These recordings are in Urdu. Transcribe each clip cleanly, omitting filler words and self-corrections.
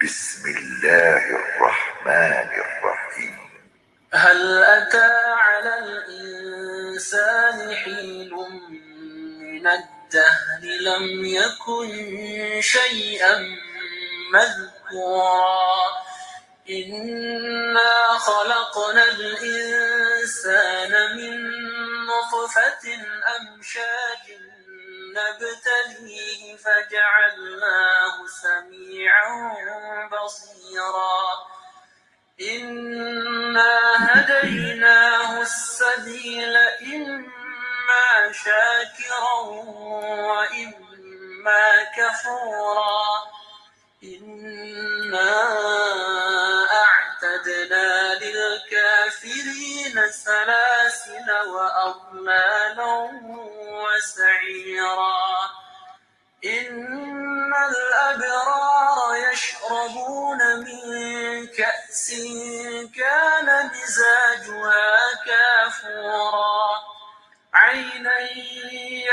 بسم الله الرحمن الرحيم. هل أتى على الإنسان حين من الدهر لم يكن شيئا مذكورا إنا خلقنا الإنسان من نطفة أمشاج نبتليه فجعلناه سميعا بصيرا إنا هديناه السبيل إما شاكرا وإما كفورا إنا أعتدنا للكافرين سلاسل وأغلالا وسعيرا إن الأبرار يشربون من كأس كان مزاجها كافورا عينا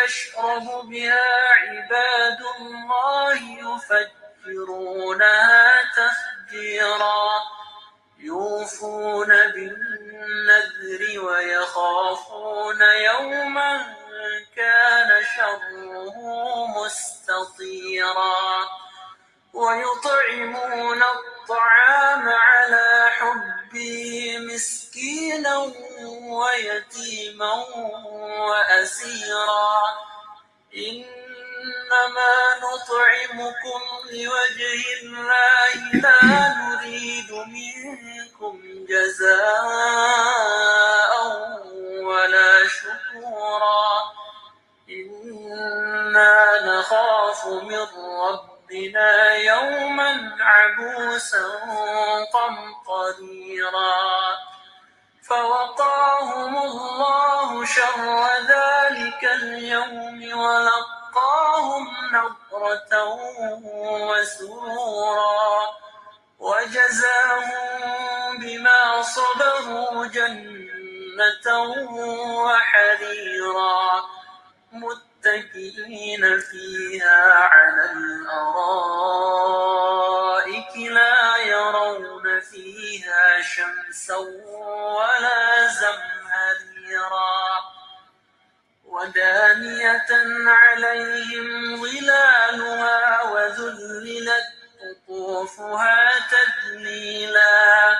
يشرب بها عباد الله يفجرونها تفجيرا يوفون بالنذر ويخافون يوما كان شره مستطيرا ويطعمون الطعام على حبه مسكينا ويتيما وأسيرا إنما نطعمكم لوجه الله لا نريد منكم جزاء ولا شكورا إنا نخاف من ربنا يوما عبوسا قمطريرا فوقاهم الله شر ذلك اليوم ولقاهم نضرة وسرورا وجزاهم بما صبروا جنة وحريرا متكئين فيها على الأرائك لا يرون فيها شمسا ولا زمهريرا ودانية عليهم ظلالها وذللت قطوفها تذليلا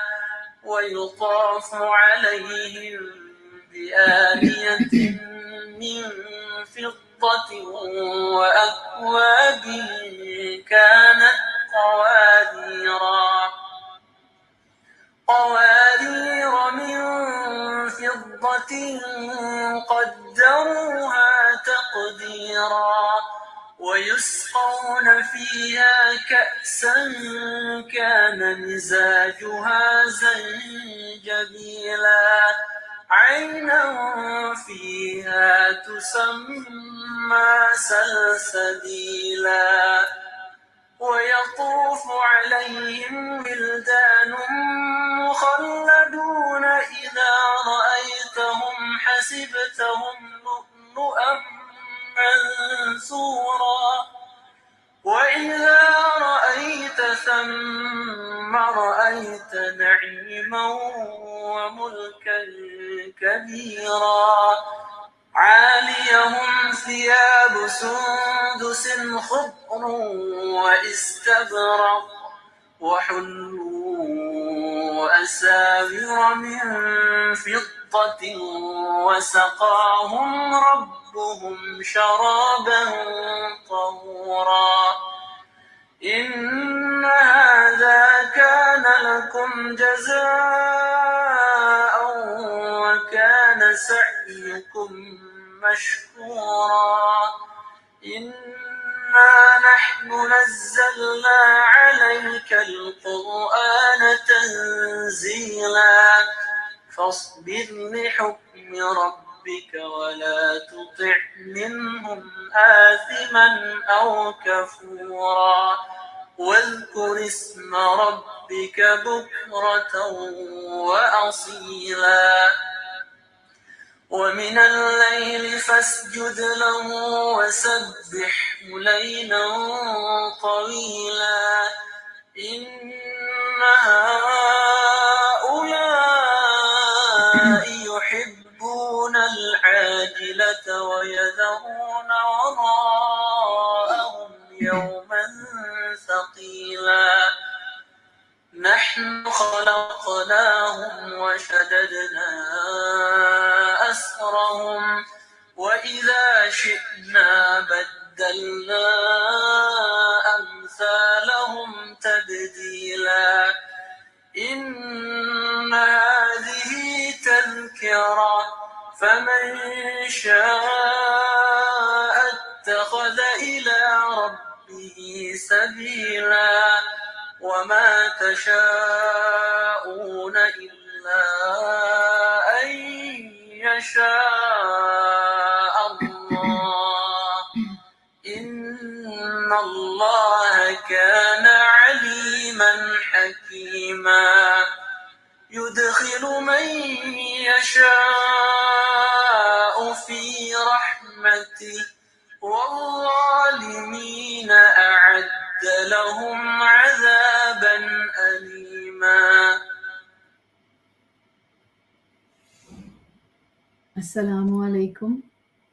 ويطاف عليهم بآنية من فضة وأكواب كانت قوارير من فضة قدروها تقديرا ويسقون فيها كأسا كان مزاجها زنجبيلا عينا فيها تسمى سلسبيلا ويطوف عليهم ولدان مخلدون إذا رأيتهم حسبتهم لؤلؤا منثورا وإذا رأيت ثم رأيت نعيما وملكا كبيرا عاليهم ثياب سندس خضر واستبرق وحلوا أساور من فضة وسقاهم ربهم شرابا طهورا إن هذا كان لكم جزاء وكان سعيكم مشكورا إنا نحن نزلنا عليك القرآن تنزيلا فاصبر لحكم ربك ولا تطع منهم آثما أو كفورا واذكر اسم ربك بكرة وأصيلا ومن الليل فاسجد له وسبحه ليلا طويلا إن هؤلاء يحبون العاجلة ويذرون وراءهم يوما ثقيلا نحن خلقناهم وشددنا أسرهم وإذا شئنا بدلنا أمثالهم تبديلا إن هذه تذكرة فمن شاء اتخذ إلى ربه سبيلا وما تشاءون إلا أن يشاء الله إن الله كان عليما حكيما يدخل من يشاء في رحمته والظالمين أعد لهم عذابا أليما. السلام علیکم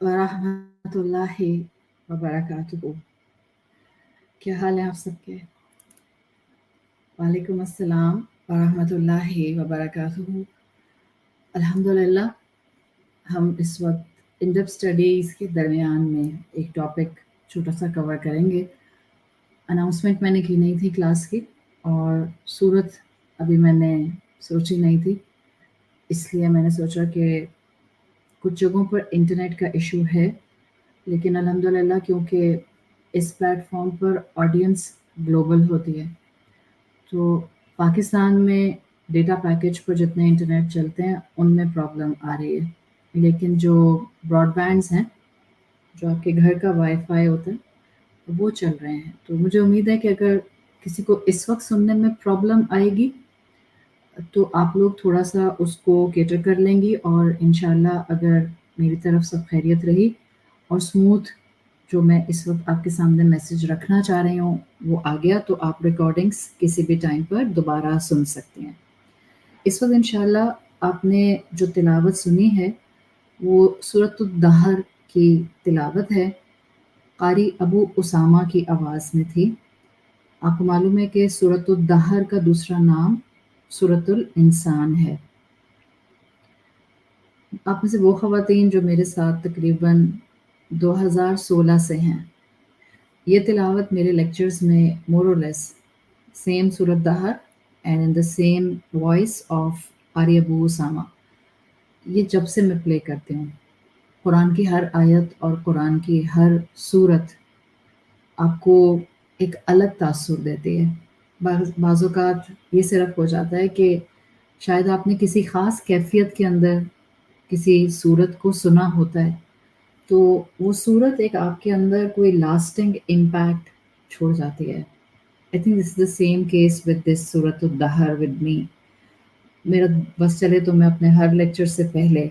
ورحمۃ اللہ وبرکاتہ. کیا حال ہے آپ سب کے؟ وعلیکم السلام ورحمۃ اللہ وبرکاتہ. الحمدللہ ہم اس وقت انڈپ اسٹڈیز کے درمیان میں ایک ٹاپک چھوٹا سا کور کریں گے. اناؤنسمنٹ میں نے کی نہیں تھی کلاس کی، اور صورت ابھی میں نے سوچی نہیں تھی، اس لیے میں نے سوچا کہ کچھ جگہوں پر انٹرنیٹ کا ایشو ہے، لیکن الحمدللہ کیونکہ اس پلیٹ فارم پر آڈینس گلوبل ہوتی ہے، تو پاکستان میں ڈیٹا پیکیج پر جتنے انٹرنیٹ چلتے ہیں ان میں پرابلم آ رہی ہے، لیکن جو براڈ بینڈز ہیں، جو آپ کے گھر کا وائی فائی ہوتا ہے، وہ چل رہے ہیں. تو مجھے امید ہے کہ اگر کسی کو اس وقت سننے میں پرابلم آئے گی تو آپ لوگ تھوڑا سا اس کو کیٹر کر لیں گی، اور انشاءاللہ اگر میری طرف سب خیریت رہی اور سموتھ جو میں اس وقت آپ کے سامنے میسج رکھنا چاہ رہی ہوں وہ آ گیا، تو آپ ریکارڈنگس کسی بھی ٹائم پر دوبارہ سن سکتے ہیں. اس وقت انشاءاللہ آپ نے جو تلاوت سنی ہے وہ سورۃ الدہر کی تلاوت ہے. قاری ابو اسامہ کی آواز میں تھی. آپ کو معلوم ہے کہ سورۃ الدہر کا دوسرا نام سورۃ الانسان ہے. آپ میں سے وہ خواتین جو میرے ساتھ تقریباً 2016 سے ہیں، یہ تلاوت میرے لیکچرز میں مور اور لیس سیم سورۃ دہر and in the same voice of قاری ابو اسامہ، یہ جب سے میں پلے کرتی ہوں. قرآن کی ہر آیت اور قرآن کی ہر صورت آپ کو ایک الگ تاثر دیتی ہے. بعض اوقات یہ صرف ہو جاتا ہے کہ شاید آپ نے کسی خاص کیفیت کے اندر کسی صورت کو سنا ہوتا ہے، تو وہ صورت ایک آپ کے اندر کوئی لاسٹنگ امپیکٹ چھوڑ جاتی ہے. I think this is the same case with this سورۃ الدہر ود می. میرا بس چلے تو میں اپنے ہر لیکچر سے پہلے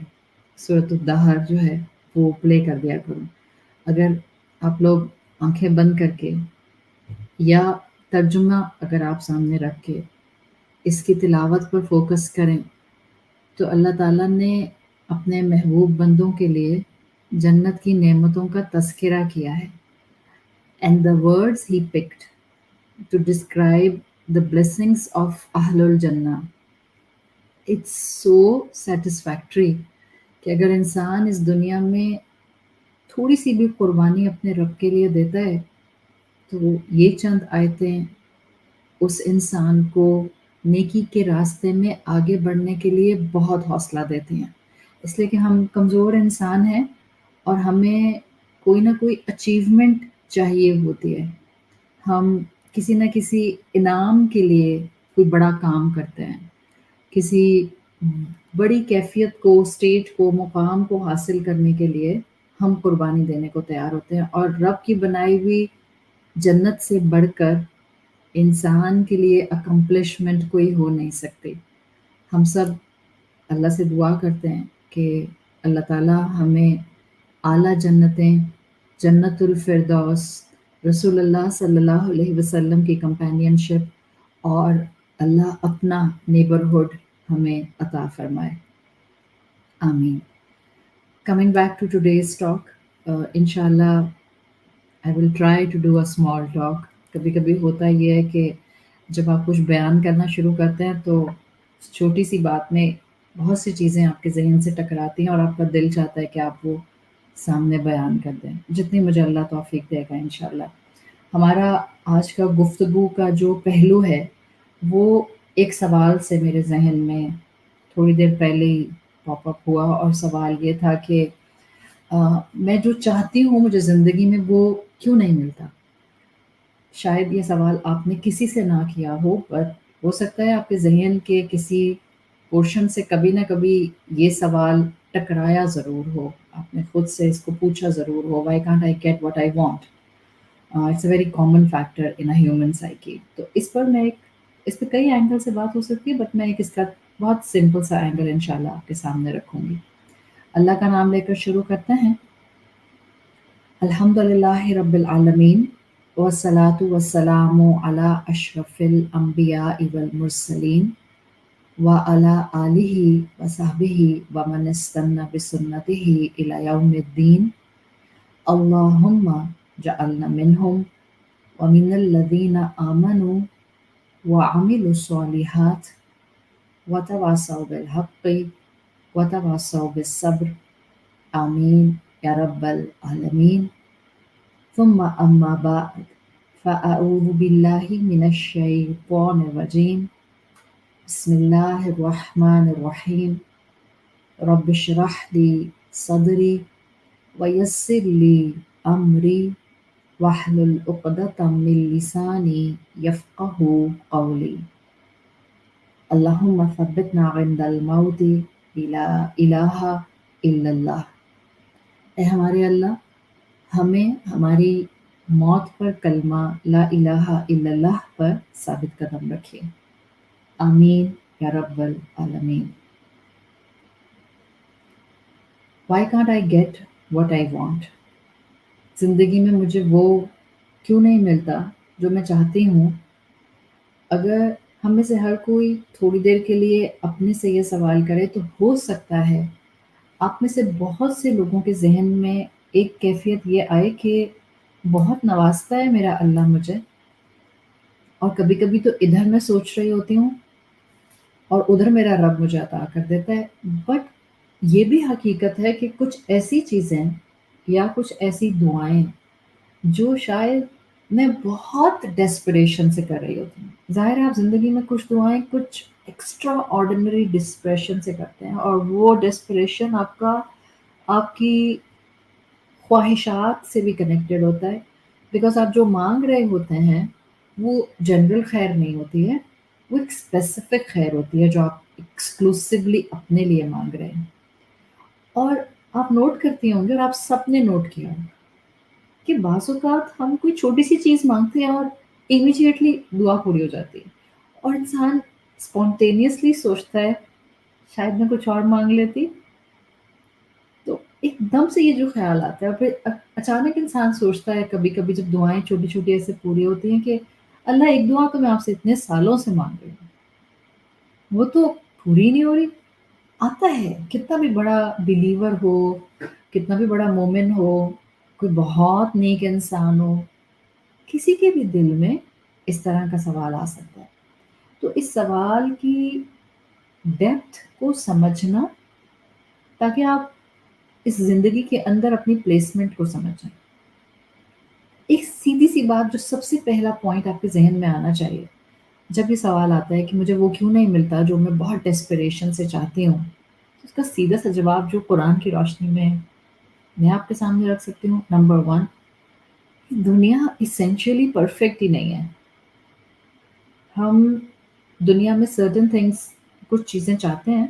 سورۃ الدہر جو ہے وہ پلے کر دیا کروں. اگر آپ لوگ آنکھیں بند کر کے یا ترجمہ اگر آپ سامنے رکھ کے اس کی تلاوت پر فوکس کریں تو اللہ تعالیٰ نے اپنے محبوب بندوں کے لیے جنت کی نعمتوں کا تذکرہ کیا ہے. And the words he picked to describe the blessings of اہل الجنہ، اٹس سو سیٹسفیکٹری کہ اگر انسان اس دنیا میں تھوڑی سی بھی قربانی اپنے رب کے لیے دیتا ہے تو یہ چند آیتیں اس انسان کو نیکی کے راستے میں آگے بڑھنے کے لیے بہت حوصلہ دیتی ہیں. اس لیے کہ ہم کمزور انسان ہیں اور ہمیں کوئی نہ کوئی اچیومنٹ چاہیے ہوتی ہے. ہم کسی نہ کسی انعام کے لیے کوئی بڑا کام کرتے ہیں، کسی بڑی کیفیت کو، اسٹیج کو، مقام کو حاصل کرنے کے لیے ہم قربانی دینے کو تیار ہوتے ہیں. اور رب کی بنائی ہوئی جنت سے بڑھ کر انسان کے لیے اکمپلشمنٹ کوئی ہو نہیں سکتی. ہم سب اللہ سے دعا کرتے ہیں کہ اللہ تعالیٰ ہمیں اعلیٰ جنتیں، جنت الفردوس، رسول اللہ صلی اللہ علیہ وسلم کی کمپینین شپ اور اللہ اپنا نیبرہڈ ہمیں عطا فرمائے. آمین. Coming back to today's talk, inshallah I will try to do a small talk. کبھی کبھی ہوتا یہ ہے کہ جب آپ کچھ بیان کرنا شروع کرتے ہیں تو چھوٹی سی بات میں بہت سی چیزیں آپ کے ذہن سے ٹکراتی ہیں اور آپ کا دل چاہتا ہے کہ آپ وہ سامنے بیان کر دیں، جتنی مجھے اللہ توفیق دے گا انشاءاللہ. ہمارا آج کا گفتگو کا جو پہلو ہے وہ ایک سوال سے میرے ذہن میں تھوڑی دیر پہلے ہی پاپ اپ ہوا، اور سوال یہ تھا کہ میں جو چاہتی ہوں مجھے زندگی میں وہ کیوں نہیں ملتا. شاید یہ سوال آپ نے کسی سے نہ کیا ہو، پر ہو سکتا ہے آپ کے ذہن کے کسی پورشن سے کبھی نہ کبھی یہ سوال ٹکرایا ضرور ہو، آپ نے خود سے اس کو پوچھا ضرور ہو. Why can't I get what I want. It's a very common factor in a human psyche. تو اس پر میں اس پہ کئی اینگل سے بات ہو سکتی ہے، بٹ میں ایک اس کا بہت سمپل سا اینگل انشاءاللہ آپ کے سامنے رکھوں گی. اللہ کا نام لے کر شروع کرتے ہیں. الحمد للہ رب العالمین والصلاة والسلام علی اشرف الانبیاء والمرسلین وعلی آلہ وصحبہ ومن استنى بسنتہ الی یوم الدین. اللہم جعلنا منہم ومن الذین آمنوا وعملوا الصالحات وتواصوا بالحق وتواصوا بالصبر. آمین یا رب العالمین. ثم اما بعد فاعوذ باللہ من الشیطان الرجیم. بسم اللہ الرحمن الرحیم. رب اشرح لی صدری ویسر لی امری واحلل عقدۃ من لسانی یفقہوا قولی. اللہم ثبتنا عند الموت لا الہ الا اللہ. اے ہمارے اللہ، ہمیں ہماری موت پر کلمہ لا الہ الا اللہ پر ثابت قدم رکھیے. آمین یا رب العالمین. Why can't I get what I want? زندگی میں مجھے وہ کیوں نہیں ملتا جو میں چاہتی ہوں. اگر ہم میں سے ہر کوئی تھوڑی دیر کے لیے اپنے سے یہ سوال کرے تو ہو سکتا ہے آپ میں سے بہت سے لوگوں کے ذہن میں ایک کیفیت یہ آئے کہ بہت نوازتا ہے میرا اللہ مجھے، اور کبھی کبھی تو ادھر میں سوچ رہی ہوتی ہوں اور ادھر میرا رب مجھے عطا کر دیتا ہے. بٹ یہ بھی حقیقت ہے کہ کچھ ایسی چیزیں یا کچھ ایسی دعائیں جو شاید میں بہت ڈیسپریشن سے کر رہی ہوتی ہوں. ظاہر ہے آپ زندگی میں کچھ دعائیں کچھ ایکسٹرا آرڈنری ڈسپریشن سے کرتے ہیں، اور وہ ڈسپریشن آپ کی خواہشات سے بھی کنیکٹڈ ہوتا ہے. بیکاز آپ جو مانگ رہے ہوتے ہیں وہ جنرل خیر نہیں ہوتی ہے، وہ ایک اسپیسیفک خیر ہوتی ہے جو آپ ایکسکلوسیولی اپنے لیے مانگ رہے ہیں. اور آپ نوٹ کرتی ہوں گے، اور آپ سب نے نوٹ کیا ہوگا کہ بعض اوقات ہم کوئی چھوٹی سی چیز مانگتے ہیں اور امیڈیٹلی دعا پوری ہو جاتی ہے، اور انسان اسپونٹینیسلی سوچتا ہے شاید میں کچھ اور مانگ لیتی. تو ایک دم سے یہ جو خیال آتا ہے، اور پھر اچانک انسان سوچتا ہے کبھی کبھی جب دعائیں چھوٹی چھوٹی ایسے پوری ہوتی ہیں کہ اللہ ایک دعا تو میں آپ سے اتنے سالوں سے مانگ رہی ہوں، وہ تو پوری نہیں ہو رہی. آتا ہے کتنا بھی بڑا بلیور ہو، کتنا بھی بڑا مومن ہو، کوئی بہت نیک انسان ہو، کسی کے بھی دل میں اس طرح کا سوال آ سکتا ہے. تو اس سوال کی ڈیپتھ کو سمجھنا تاکہ آپ اس زندگی کے اندر اپنی پلیسمنٹ کو سمجھ جائیں. ایک سیدھی سی بات جو سب سے پہلا پوائنٹ آپ کے ذہن میں آنا چاہیے جب یہ سوال آتا ہے کہ مجھے وہ کیوں نہیں ملتا جو میں بہت ڈیسپریشن سے چاہتی ہوں، تو اس کا سیدھا سا جواب جو قرآن کی روشنی میں آپ کے سامنے رکھ سکتی ہوں. نمبر 1، دنیا اسینشلی پرفیکٹ ہی نہیں ہے. ہم دنیا میں سرٹن تھنگس، کچھ چیزیں چاہتے ہیں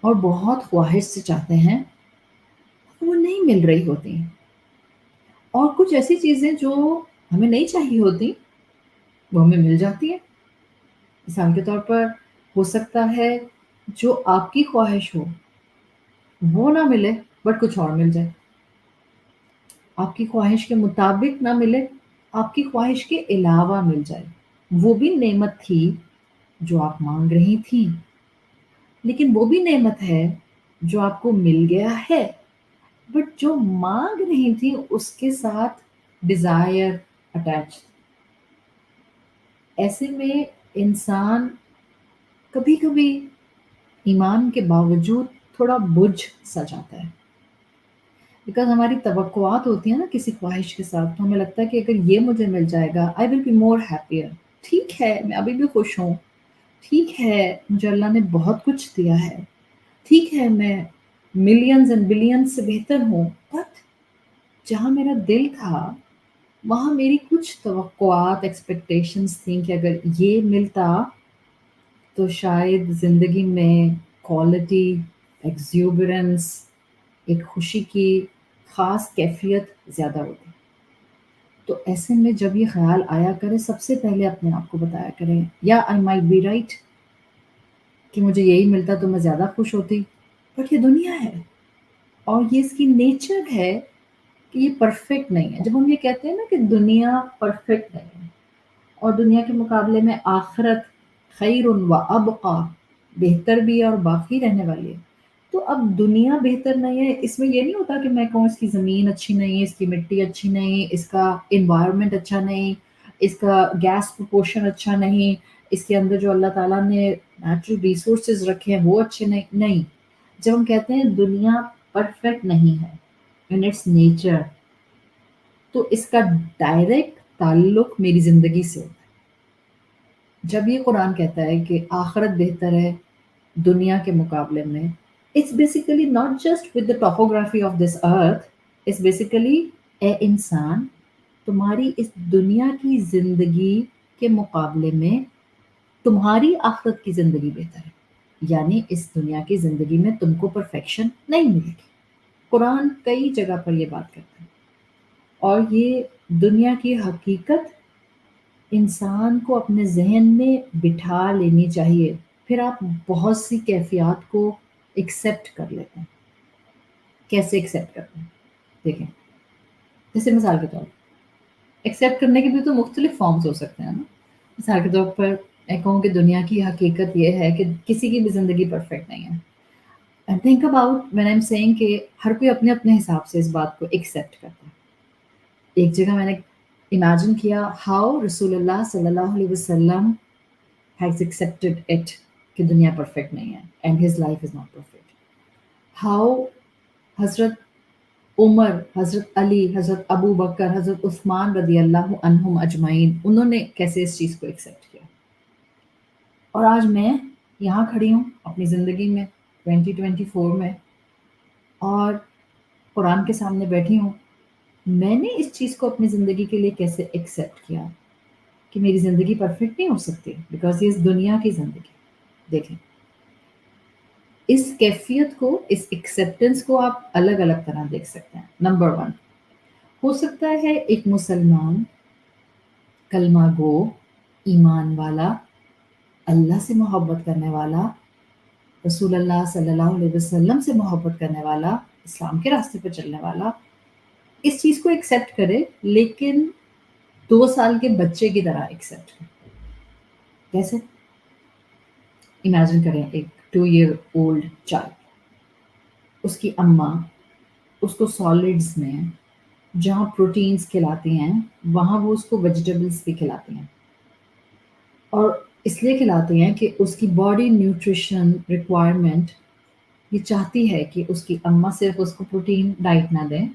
اور بہت خواہش سے چاہتے ہیں، وہ نہیں مل رہی ہوتی ہیں. اور کچھ ایسی چیزیں جو ہمیں نہیں چاہیے ہوتی وہ ہمیں مل جاتی ہیں. مثال کے طور پر ہو سکتا ہے جو آپ کی خواہش ہو وہ نہ ملے بٹ کچھ اور مل جائے. آپ کی خواہش کے مطابق نہ ملے، آپ کی خواہش کے علاوہ مل جائے. وہ بھی نعمت تھی جو آپ مانگ رہی تھیں، لیکن وہ بھی نعمت ہے جو آپ کو مل گیا ہے، بٹ جو مانگ رہی تھی اس کے ساتھ ڈیزائر اٹیچ۔ ایسے میں انسان کبھی کبھی ایمان کے باوجود تھوڑا بجھ سا جاتا ہے، بیکاز ہماری توقعات ہوتی ہیں نا کسی خواہش کے ساتھ، تو ہمیں لگتا ہے کہ اگر یہ مجھے مل جائے گا آئی ول بی مور ہیپیئر۔ ٹھیک ہے میں ابھی بھی خوش ہوں، ٹھیک ہے مجھے اللہ نے بہت کچھ دیا ہے، ٹھیک ہے میں ملینز اینڈ بلینز سے بہتر ہوں، بٹ جہاں میرا دل تھا وہاں میری کچھ توقعات ایکسپیکٹیشنز تھیں کہ اگر یہ ملتا تو شاید زندگی میں کوالٹی، ایگزیوبرنس، ایک خوشی کی خاص کیفیت زیادہ ہوتی۔ تو ایسے میں جب یہ خیال آیا کرے سب سے پہلے اپنے آپ کو بتایا کریں یا آئی مائٹ بی رائٹ کہ مجھے یہی ملتا تو میں زیادہ خوش ہوتی، بٹ یہ دنیا ہے اور یہ اس کی نیچر ہے کہ یہ پرفیکٹ نہیں ہے۔ جب ہم یہ کہتے ہیں نا کہ دنیا پرفیکٹ نہیں ہے اور دنیا کے مقابلے میں آخرت خیر و ابقا، بہتر بھی ہے اور باقی رہنے والی ہے، تو اب دنیا بہتر نہیں ہے اس میں یہ نہیں ہوتا کہ میں کہوں اس کی زمین اچھی نہیں، اس کی مٹی اچھی نہیں، اس کا انوائرمنٹ اچھا نہیں، اس کا گیس پروپورشن اچھا نہیں، اس کے اندر جو اللہ تعالیٰ نے نیچرل ریسورسز رکھے ہیں وہ اچھے نہیں۔ جب ہم کہتے ہیں دنیا پرفیکٹ نہیں ہے ان اٹس نیچر، تو اس کا ڈائریکٹ تعلق میری زندگی سے ہوتا ہے۔ جب یہ قرآن کہتا ہے کہ آخرت بہتر ہے دنیا کے مقابلے میں، it's basically not just with the topography of this earth, it's basically a انسان تمہاری اس دنیا کی زندگی کے مقابلے میں تمہاری آخرت کی زندگی بہتر ہے، یعنی اس دنیا کی زندگی میں تم کو پرفیکشن نہیں ملے گی۔ قرآن کئی جگہ پر یہ بات کرتا ہے اور یہ دنیا کی حقیقت انسان کو اپنے ذہن میں بٹھا لینی چاہیے، پھر آپ بہت سی کیفیات کو ایکسیپٹ کر لیتے ہیں۔ کیسے ایکسیپٹ کرتے ہیں؟ دیکھیں، جیسے مثال کے طور پر ایکسیپٹ کرنے کے بھی تو مختلف فارمز ہو سکتے ہیں نا۔ مثال کے طور پر میں کہوں کہ دنیا کی حقیقت یہ ہے کہ کسی کی بھی زندگی پرفیکٹ نہیں ہے، and think about when I am seeing کہ ہر کوئی اپنے اپنے حساب سے اس بات کو ایکسیپٹ کرتا ہے۔ ایک جگہ میں نے امیجن کیا ہاؤ رسول اللہ صلی اللہ علیہ وسلم has accepted it کہ دنیا پرفیکٹ نہیں ہے and his life is not perfect. How حضرت عمر، حضرت علی، حضرت ابو بکر، حضرت عثمان رضی اللہ عنہم اجمعین، انہوں نے کیسے اس چیز کو ایکسیپٹ کیا، اور آج میں یہاں کھڑی ہوں اپنی زندگی میں 2024 میں اور قرآن کے سامنے بیٹھی ہوں، میں نے اس چیز کو اپنی زندگی کے لیے کیسے ایکسیپٹ کیا کہ میری زندگی پرفیکٹ نہیں ہو سکتی بیکاز یہ اس دنیا کی زندگی۔ دیکھیں اس کیفیت کو، اس ایکسیپٹنس کو آپ الگ الگ طرح دیکھ سکتے ہیں۔ نمبر 1، ہو سکتا ہے ایک مسلمان کلمہ گو، ایمان والا، اللہ سے محبت کرنے والا، رسول اللہ صلی اللہ علیہ وسلم سے محبت کرنے والا، اسلام کے راستے پہ چلنے والا، اس چیز کو ایکسیپٹ کرے لیکن 2 سال کے بچے کی طرح ایکسیپٹ کرے۔ کیسے؟ امیجن کریں ایک 2 year old چائلڈ، اس کی اماں اس کو سالڈز میں جہاں پروٹینز کھلاتی ہیں وہاں وہ اس کو ویجیٹیبلس بھی کھلاتی ہیں، اور اس لیے کھلاتی ہیں کہ اس کی باڈی نیوٹریشن ریکوائرمنٹ یہ چاہتی ہے کہ اس کی اماں صرف اس کو پروٹین ڈائٹ نہ دیں،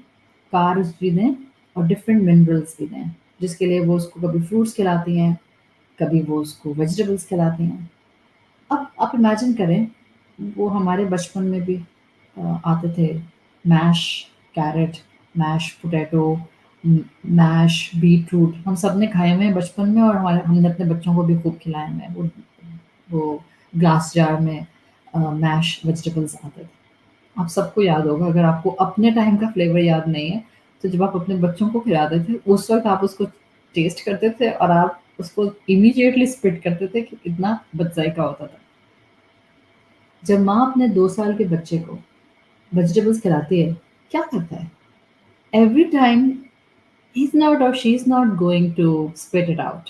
کاربز بھی دیں اور ڈفرینٹ منرلس بھی دیں، جس کے لیے وہ اس کو کبھی فروٹس کھلاتی ہیں، کبھی وہ اس کو ویجیٹیبلس کھلاتی ہیں۔ اب آپ امیجن کریں وہ ہمارے بچپن میں بھی آتے تھے، میش کیرٹ، میش پوٹیٹو، میش بیٹ روٹ، ہم سب نے کھائے ہوئے ہیں بچپن میں اور ہم نے اپنے بچوں کو بھی خوب کھلائے ہوئے ہیں۔ وہ گلاس جار میں میش ویجیٹیبلس آتے تھے، آپ سب کو یاد ہوگا۔ اگر آپ کو اپنے ٹائم کا فلیور یاد نہیں ہے تو جب آپ اپنے بچوں کو کھلاتے تھے اس وقت آپ اس کو ٹیسٹ کرتے تھے اور آپ اس کو امیڈیٹلی اسپٹ کرتے تھے کہ کتنا بدذائقہ ہوتا تھا۔ جب ماں اپنے 2 سال کے بچے کو ویجیٹیبلس کھلاتی ہے کیا کرتا ہے؟ Every time he's not or she's not going to spit it out.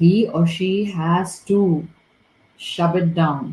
he or she has to shove it down,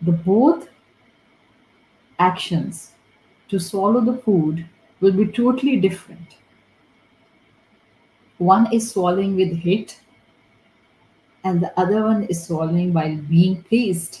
The both actions to swallow the food will be totally different. One is swallowing with hate and the other one is swallowing while being pleased.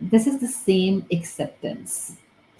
This is the same acceptance.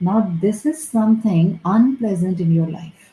Now this is something unpleasant in your life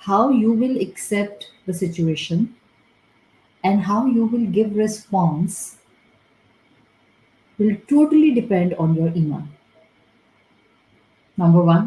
How you will accept the situation and how you will give response will totally depend on your iman. Number one,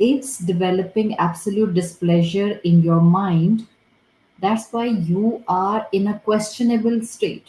it's developing absolute displeasure in your mind. That's why you are in a questionable state.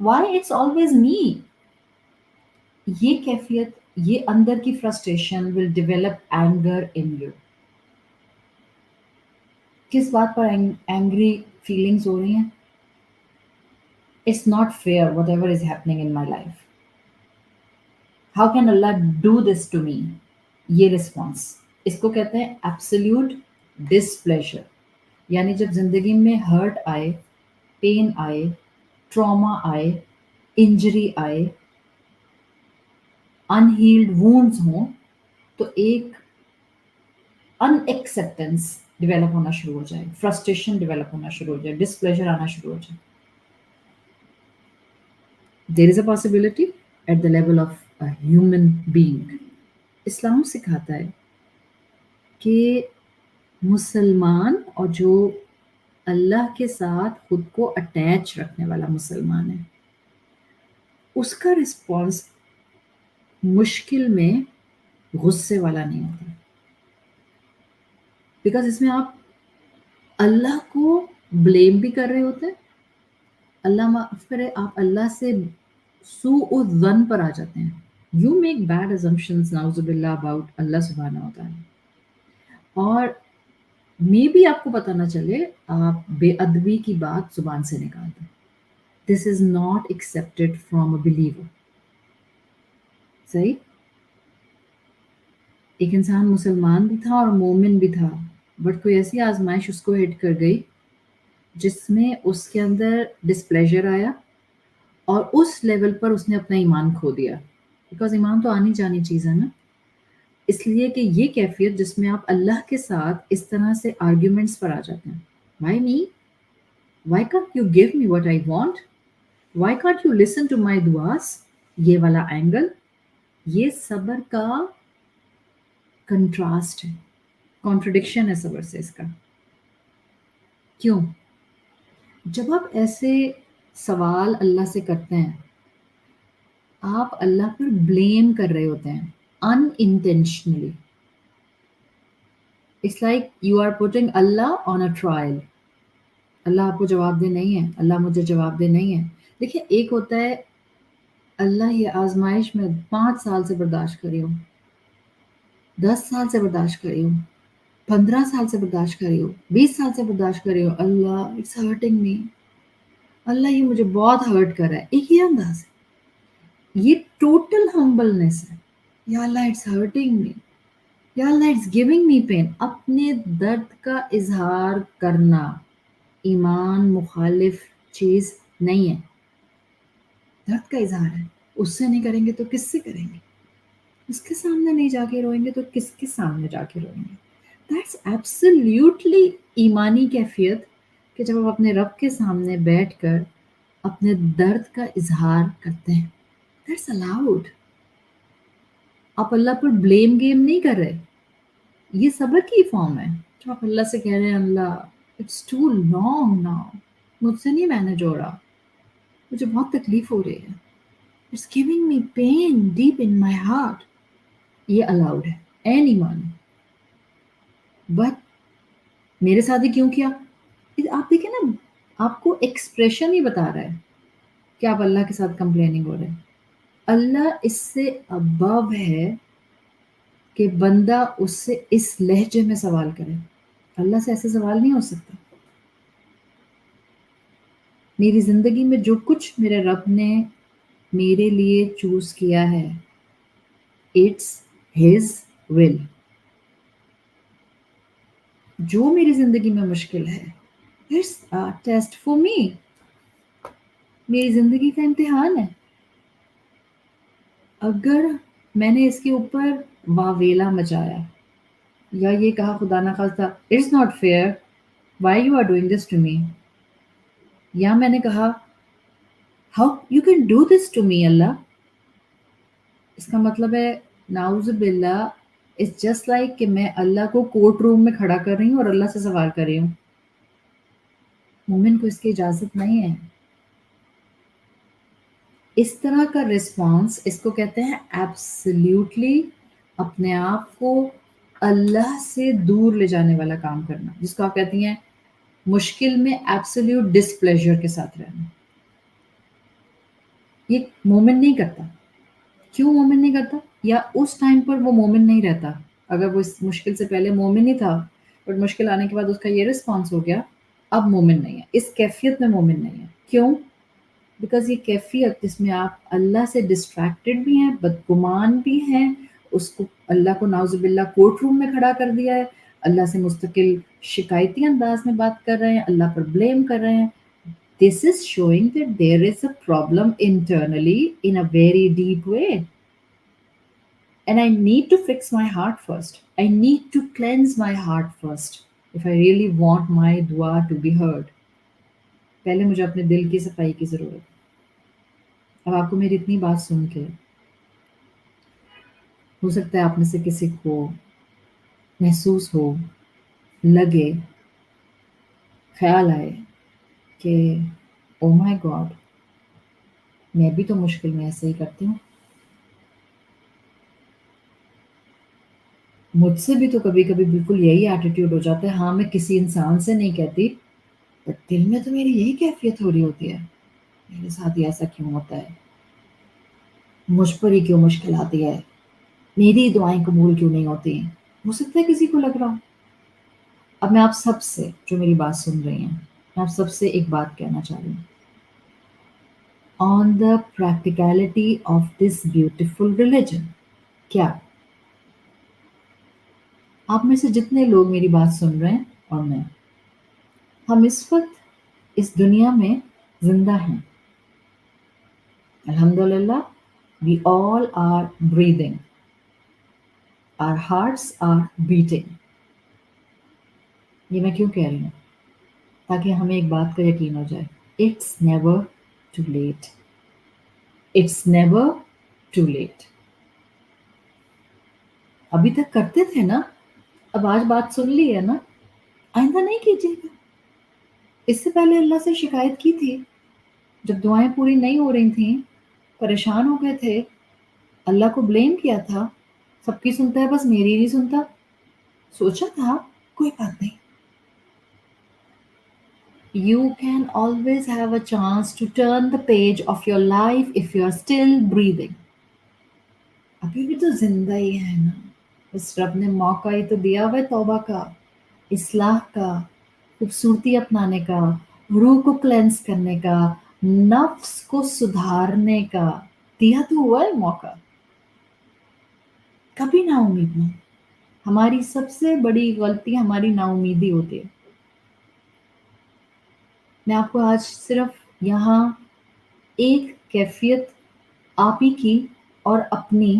Why it's always me. یہ کیفیت، یہ اندر کی frustration will develop anger in you. کس بات پر اینگری فیلنگس ہو رہی ہیں؟ It's not fair whatever is happening in my life. How can Allah do this to me? یہ رسپانس، اس کو کہتے ہیں ایبسلیوٹ ڈسپلیجر. یعنی جب زندگی میں ہرٹ آئے، پین آئے، ٹراما آئے، انجری آئے، انہیلڈ وونڈز ہوں، تو ایک ان ایکسیپٹینس ڈیولپ ہونا شروع ہو جائے، فرسٹریشن ڈیولپ ہونا شروع ہو جائے، ڈسپلیجر آنا شروع ہو جائے. There is a possibility at the level of a human being. اسلام سکھاتا ہے کہ مسلمان اور جو اللہ کے ساتھ خود کو اٹیچ رکھنے والا مسلمان ہے، اس کا رسپانس مشکل میں غصے والا نہیں ہوتا. بیکاز اس میں آپ اللہ کو بلیم بھی کر رہے ہوتے ہیں. اللہ معاف کرے، آپ اللہ سے سوء الظن پر آ جاتے ہیں. یو میک بیڈ assumptions نعوذ باللہ اباؤٹ اللہ سبحانہ و تعالیٰ. اور مے بھی آپ کو پتہ نہ چلے، آپ بے ادبی کی بات زبان سے نکال دیں. This is not accepted from a believer. صحیح؟ ایک انسان مسلمان بھی تھا اور مومن بھی تھا، بٹ کوئی ایسی آزمائش اس کو ہٹ کر گئی جس میں اس کے اندر ڈسپلیجر آیا، اور اس لیول پر اس نے اپنا ایمان کھو دیا. بیکاز ایمان تو آنی جانی چیز ہے نا. اس لیے کہ یہ کیفیت جس میں آپ اللہ کے ساتھ اس طرح سے آرگیومنٹس پر آ جاتے ہیں، why me, why can't you give me what I want, why can't you listen to my دعاز، یہ والا اینگل، یہ صبر کا کنٹراسٹ ہے، کانٹرڈکشن ہے صبر سے اس کا. کیوں؟ جب آپ ایسے سوال اللہ سے کرتے ہیں، آپ اللہ پر بلیم کر رہے ہوتے ہیں unintentionally. It's like you are putting Allah on a trial. Allah آپ کو جواب دے نہیں ہے، اللہ مجھے جواب دے نہیں ہے. دیکھیے، ایک ہوتا ہے اللہ یہ آزمائش میں 5 سال سے برداشت کر رہی ہوں، 10 سال سے برداشت کر رہی ہوں، 15 سال سے برداشت کر رہی ہوں، 20 سال سے برداشت کر رہی ہوں، اللہ اٹس ہرٹنگ می، اللہ یہ مجھے بہت ہرٹ کر رہا ہے. ایک یہ انداز ہے، یہ ٹوٹل ہمبلنس ہے. یا اللہ اٹس ہرٹنگ می، یا اللہ اٹس گیونگ می پین. اپنے درد کا اظہار کرنا ایمان مخالف چیز نہیں ہے. درد کا اظہار ہے، اس سے نہیں کریں گے تو کس سے کریں گے؟ اس کے سامنے نہیں جا کے روئیں گے تو کس کے سامنے جا کے روئیں گے؟ دیٹس ایبسلیوٹلی ایمانی کیفیت کہ جب آپ اپنے رب کے سامنے بیٹھ کر اپنے درد کا اظہار کرتے ہیں. That's allowed. آپ اللہ پر بلیم گیم نہیں کر رہے. یہ صبر کی فارم ہے. جو آپ اللہ سے کہہ رہے ہیں اللہ اٹس ٹو لانگ ناؤ، مجھ سے نہیں مینیج ہو رہا، مجھے بہت تکلیف ہو رہی ہے، it's giving me pain deep in my heart. یہ الاؤڈ ہے این ایمان. بٹ میرے ساتھ ہی کیوں کیا؟ آپ دیکھیں نا، آپ کو ایکسپریشن ہی بتا رہا ہے کہ آپ اللہ کے ساتھ کمپلیننگ ہو رہے ہیں. اللہ اس سے ابو ہے کہ بندہ اس سے اس لہجے میں سوال کرے. اللہ سے ایسے سوال نہیں ہو سکتا. میری زندگی میں جو کچھ میرے رب نے میرے لیے چوز کیا ہے، اٹس ہز ول. جو میری زندگی میں مشکل ہے، it's a test for me. میری زندگی کا امتحان ہے. اگر میں نے اس کے اوپر واویلا مچایا یا یہ کہا خدا نخواستہ it's not fair, why you are doing this to me, یا میں نے کہا how you can do this to me Allah, اس کا مطلب ہے نعوذ باللہ اٹس جسٹ لائک کہ میں اللہ کو کورٹ روم میں کھڑا کر رہی ہوں اور اللہ سے سوال کر رہی ہوں. مومن کو اس کی اجازت نہیں ہے. اس طرح کا رسپانس، اس کو کہتے ہیں ایبسلیوٹلی اپنے آپ کو اللہ سے دور لے جانے والا کام کرنا، جس کو آپ کہتی ہیں مشکل میں ایبسلیوٹ ڈسپلیجر کے ساتھ رہنا. یہ مومن نہیں کرتا. کیوں مومن نہیں کرتا؟ یا اس ٹائم پر وہ مومن نہیں رہتا. اگر وہ اس مشکل سے پہلے مومن ہی تھا بٹ مشکل آنے کے بعد اس کا یہ رسپانس ہو گیا، اب مومن نہیں ہے، اس کیفیت میں مومن نہیں ہے. کیوں؟ بیکاز یہ کیفیت جس میں آپ اللہ سے ڈسٹریکٹڈ بھی ہیں، بدگمان بھی ہیں، اس کو اللہ کو نعوذ باللہ کورٹ روم میں کھڑا کر دیا ہے، اللہ سے مستقل شکایتی انداز میں بات کر رہے ہیں، اللہ پر بلیم کر رہے ہیں. This is showing that there is a problem internally in a very deep way. And I need to fix my heart first. I need to cleanse my heart first if I really want my dua to be heard. پہلے مجھے اپنے دل کی صفائی کی ضرورت ہے. اب آپ کو میری اتنی بات سن کے ہو سکتا ہے آپ میں سے کسی کو محسوس ہو، لگے، خیال آئے کہ او مائی گاڈ، میں بھی تو مشکل میں ایسے ہی کرتی ہوں. مجھ سے بھی تو کبھی کبھی بالکل یہی ایٹیٹیوڈ ہو جاتا ہے. ہاں میں کسی انسان سے نہیں کہتی بٹ دل میں تو میری یہی کیفیت ہو رہی ہوتی ہے، میرے ساتھ ہی ایسا کیوں ہوتا ہے، مجھ پر ہی کیوں مشکل آتی ہے، میری دعائیں قبول کیوں نہیں ہوتی ہیں. ہو سکتا ہے کسی کو لگ رہا ہو. اب میں آپ سب سے جو میری بات سن رہی ہیں، میں آپ سب سے ایک بات کہنا چاہ رہی ہوں. On the practicality of this beautiful religion, کیا آپ میں سے جتنے لوگ میری بات سن رہے ہیں اور میں، ہم اس وقت اس دنیا میں زندہ ہیں. الحمدللہ we all are breathing. Our hearts are beating. یہ میں کیوں کہہ رہی ہوں؟ تاکہ ہمیں ایک بات کا یقین ہو جائے. It's never too late. It's never too late. ابھی تک کرتے تھے نا، اب آج بات سن لی ہے نا، آئندہ نہیں کیجیے گا. اس سے پہلے اللہ سے شکایت کی تھی جب دعائیں پوری نہیں ہو رہی تھیں، پریشان ہو گئے تھے، اللہ کو بلیم کیا تھا، سب کی سنتا ہے بس میری نہیں سنتا. سوچا تھا کوئی بات نہیں. You can always have a chance to turn the page of your life if you are still breathing. ابھی بھی تو زندہ ہی ہے نا، بس رب نے موقع ہی تو دیا ہوا ہے توبہ کا، اصلاح کا، خوبصورتی اپنانے کا، روح کو کلینس کرنے کا، نفس کو سدھارنے کا. دیا تو ہوا ہے موقع. کبھی نا امید نہیں. ہماری سب سے بڑی غلطی ہماری نا امیدی ہوتی ہے. میں آپ کو آج صرف یہاں ایک کیفیت آپ ہی کی اور اپنی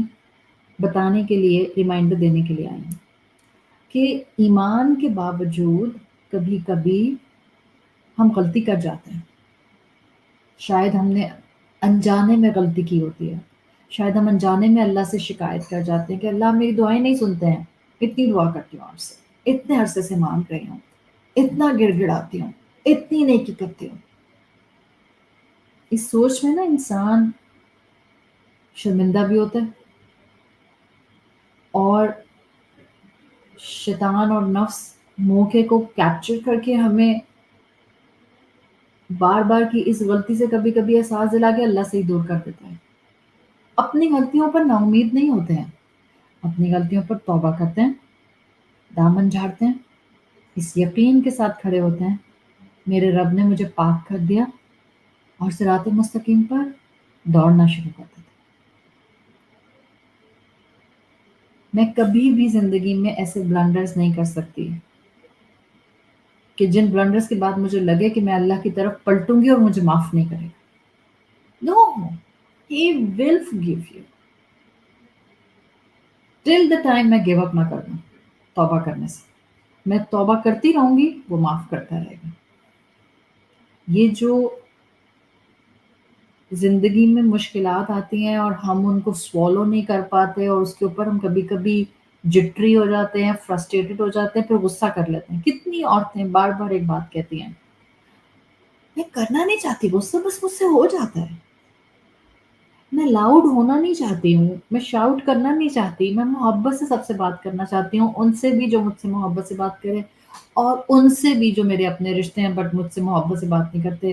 بتانے کے لیے، ریمائنڈر دینے کے لیے آئی ہوں کہ ایمان کے باوجود کبھی کبھی ہم غلطی کر جاتے ہیں. شاید ہم نے انجانے میں غلطی کی ہوتی ہے، شاید ہم انجانے میں اللہ سے شکایت کر جاتے ہیں کہ اللہ میری دعائیں نہیں سنتے ہیں. اتنی دعا کرتی ہوں آپ سے، اتنے عرصے سے مانگ رہی ہوں، اتنا گڑ گڑاتی ہوں، اتنی نیکی کرتی ہوں. اس سوچ میں نا انسان شرمندہ بھی ہوتا ہے، اور شیطان اور نفس موقع کو کیپچر کر کے ہمیں بار بار کی اس غلطی سے کبھی کبھی احساس دلا کے اللہ سے ہی دور کر دیتا ہے. اپنی غلطیوں پر نا امید نہیں ہوتے ہیں، اپنی غلطیوں پر توبہ کرتے ہیں، دامن جھاڑتے ہیں، اس یقین کے ساتھ کھڑے ہوتے ہیں میرے رب نے مجھے پاک کر دیا، اور صراط مستقیم پر دوڑنا شروع کر دیتے. میں کبھی بھی زندگی میں ایسے بلنڈرز نہیں کر سکتی کہ جن بلنڈرز کے بعد مجھے لگے کہ میں اللہ کی طرف پلٹوں گی اور مجھے معاف نہیں کرے گا. No, He will forgive you. Till the time میں گیو اپ نہ کر دوں توبہ کرنے سے. میں توبہ کرتی رہوں گی، وہ معاف کرتا رہے گا. یہ جو زندگی میں مشکلات آتی ہیں اور ہم ان کو سوالو نہیں کر پاتے، اور اس کے اوپر ہم کبھی کبھی جٹری ہو جاتے ہیں، فرسٹریٹڈ ہو جاتے ہیں، پھر غصہ کر لیتے ہیں. کتنی عورتیں بار بار ایک بات کہتی ہیں، میں کرنا نہیں چاہتی غصہ، بس مجھ سے ہو جاتا ہے. میں لاؤڈ ہونا نہیں چاہتی ہوں، میں شاؤٹ کرنا نہیں چاہتی، میں محبت سے سب سے بات کرنا چاہتی ہوں، ان سے بھی جو مجھ سے محبت سے بات کرے، اور ان سے بھی جو میرے اپنے رشتے ہیں بٹ مجھ سے محبت سے بات نہیں کرتے.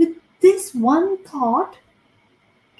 with this one thought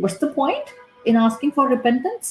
What's the point in asking for repentance?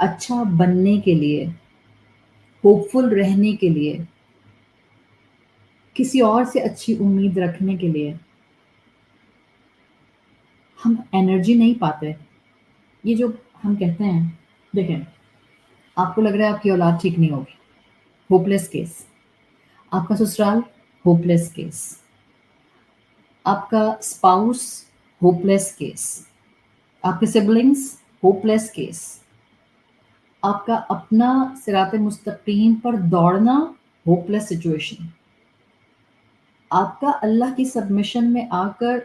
اچھا بننے کے لیے، ہوپفل رہنے کے لیے، کسی اور سے اچھی امید رکھنے کے لیے ہم انرجی نہیں پاتے. یہ جو ہم کہتے ہیں، دیکھیں، آپ کو لگ رہا ہے آپ کی اولاد ٹھیک نہیں ہوگی، ہوپلیس کیس. آپ کا سسرال، ہوپلیس کیس. آپ کا اسپاؤس، ہوپلیس کیس. آپ کے سبلنگس، ہوپلیس کیس. آپ کا اپنا صراط مستقیم پر دوڑنا، ہوپلیس سچویشن. آپ کا اللہ کی سبمیشن میں آ کر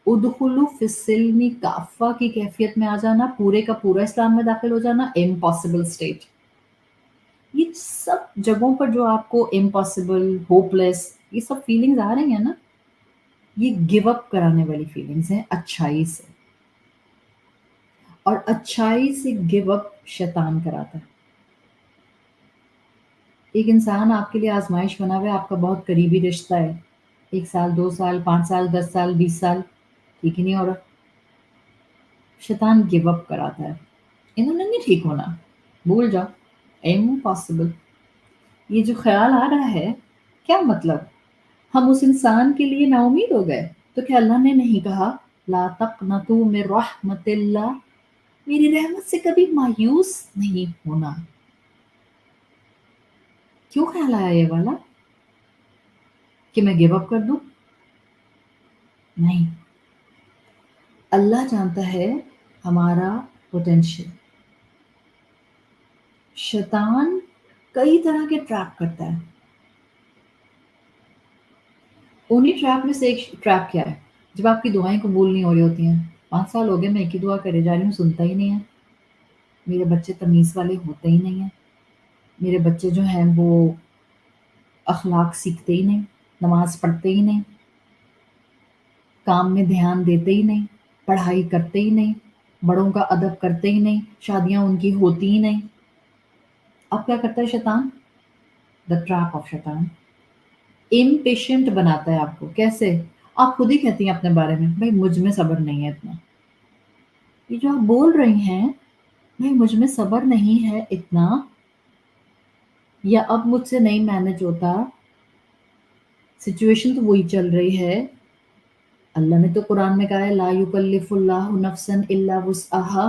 ادخلوا فی السلم کافہ کی کیفیت میں آ جانا، پورے کا پورا اسلام میں داخل ہو جانا، امپاسبل اسٹیٹ. یہ سب جگہوں پر جو آپ کو امپاسبل، ہوپلیس، یہ سب فیلنگز آ رہی ہیں نا، یہ گیو اپ کرانے والی فیلنگز ہیں اچھائی سے. اور اچھائی سے گیو اپ شیطان کراتا ہے. ایک انسان آپ کے لیے آزمائش بنا ہوا ہے، آپ کا بہت قریبی رشتہ ہے، 1 سال، 2 سال، 5 سال، 10 سال، 20 سال، ٹھیک ہی نہیں ہو رہا. شیطان گیو اپ کراتا ہے، انہوں نے نہیں ٹھیک ہونا، بھول جاؤ، امپاسبل. یہ جو خیال آ رہا ہے، کیا مطلب؟ ہم اس انسان کے لیے نا امید ہو گئے. تو کیا اللہ نے نہیں کہا لا تقنطوا من رحمت اللہ، میری رحمت سے کبھی مایوس نہیں ہونا؟ کیوں خیال آیا یہ والا کہ میں گیو اپ کر دوں؟ نہیں، اللہ جانتا ہے ہمارا پوٹینشیل. شیطان کئی طرح کے ٹریپ کرتا ہے. انہی ٹریپ میں سے ایک ٹریپ کیا ہے؟ جب آپ کی دعائیں قبول نہیں ہو رہی ہوتی ہیں، 5 سال ہو گئے میں ایک ہی دعا کرے جا رہی ہوں، سنتا ہی نہیں ہے، میرے بچے تمیز والے ہوتے ہی نہیں ہیں، میرے بچے جو ہیں وہ اخلاق سیکھتے ہی نہیں، نماز پڑھتے ہی نہیں، کام میں دھیان دیتے ہی نہیں، پڑھائی کرتے ہی نہیں، بڑوں کا ادب کرتے ہی نہیں، شادیاں ان کی ہوتی ہی نہیں. اب کیا کرتا ہے شیطان؟ دا ٹریپ آف شیطان. امپیشنٹ بناتا ہے آپ کو. کیسے؟ آپ خود ہی کہتی ہیں اپنے بارے میں، بھائی مجھ میں صبر نہیں ہے اتنا. یہ جو آپ بول رہی ہیں، بھائی مجھ میں صبر نہیں ہے اتنا، یا اب مجھ سے نہیں مینج ہوتا، سچویشن تو وہی چل رہی ہے. اللہ نے تو قرآن میں کہا ہے لا یکلف اللہ نفسا الا وسعها.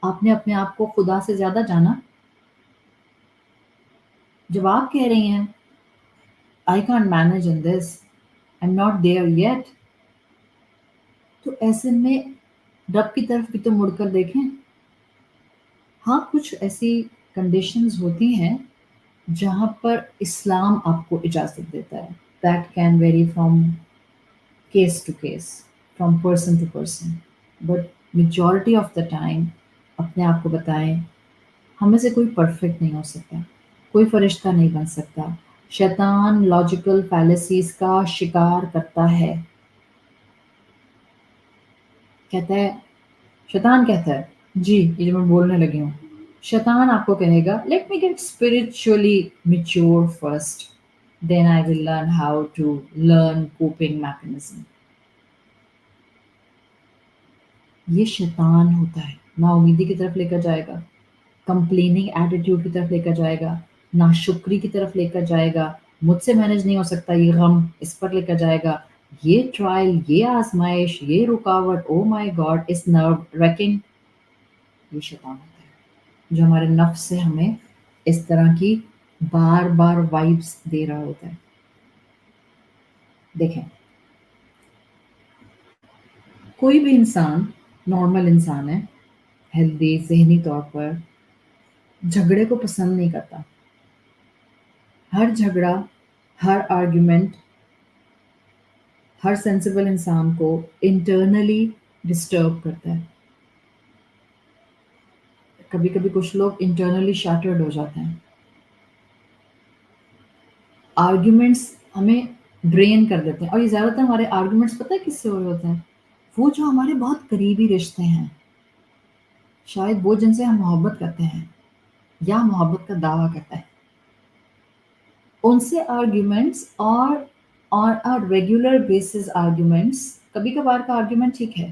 آپ نے اپنے آپ کو خدا سے زیادہ جانا. جب آپ کہہ رہی ہیں I can't manage in this, I'm not there yet, تو ایسے میں رب کی طرف بھی تو مڑ کر دیکھیں. ہاں کچھ ایسی کنڈیشنز ہوتی ہیں جہاں پر اسلام آپ کو اجازت دیتا ہے. That can vary from case to case, from person to person, but majority of the time اپنے آپ کو بتائیں، ہمیں سے کوئی پرفیکٹ نہیں ہو سکتا، کوئی فرشتہ نہیں بن سکتا. شیطان لاجیکل فیلسیز کا شکار کرتا ہے. کہتا ہے، شیطان کہتا ہے، جی یہ جو میں بولنے لگی ہوں، شیطان آپ کو کہے گا let me get spiritually mature first, then I will learn how to learn coping mechanism. یہ شیطان ہوتا ہے. نا امیدی کی طرف لے کر جائے گا، کمپلیننگ ایٹیٹیوڈ کی طرف لے کر جائے گا، ناشکری کی طرف لے کر جائے گا، مجھ سے مینج نہیں ہو سکتا یہ غم، اس پر لے کر جائے گا، یہ ٹرائل، یہ آزمائش، یہ رکاوٹ، او مائی گاڈ، اس نرو ریکنگ. یہ شیطان ہوتا ہے جو ہمارے نفس سے ہمیں اس طرح کی بار بار وائبس دے رہا ہوتا ہے. دیکھیں، کوئی بھی انسان نارمل انسان ہے، ہیلدی ذہنی طور پر جھگڑے کو پسند نہیں کرتا. ہر جھگڑا، ہر آرگیومنٹ ہر سینسیبل انسان کو انٹرنلی ڈسٹرب کرتا ہے. کبھی کبھی کچھ لوگ انٹرنلی شیٹرڈ ہو جاتے ہیں. آرگیومنٹس ہمیں ڈرین کر دیتے ہیں، اور یہ زیادہ تر ہمارے آرگیومنٹس پتہ ہے کس سے ہو رہے ہوتے ہیں؟ وہ جو ہمارے بہت قریبی رشتے ہیں، شاید وہ جن سے ہم محبت کرتے ہیں یا محبت کا دعویٰ کرتا ہے، ان سے آرگیومنٹس. اور آن ریگولر بیسس آرگیومنٹس، کبھی کبھار کا آرگیومنٹ ٹھیک ہے،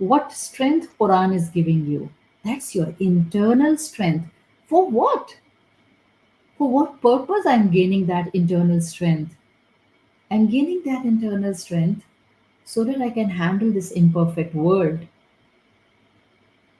What strength Quran is giving you? That's your internal strength. For what? For what purpose I'm gaining that internal strength? I'm gaining that internal strength so that I can handle this imperfect world.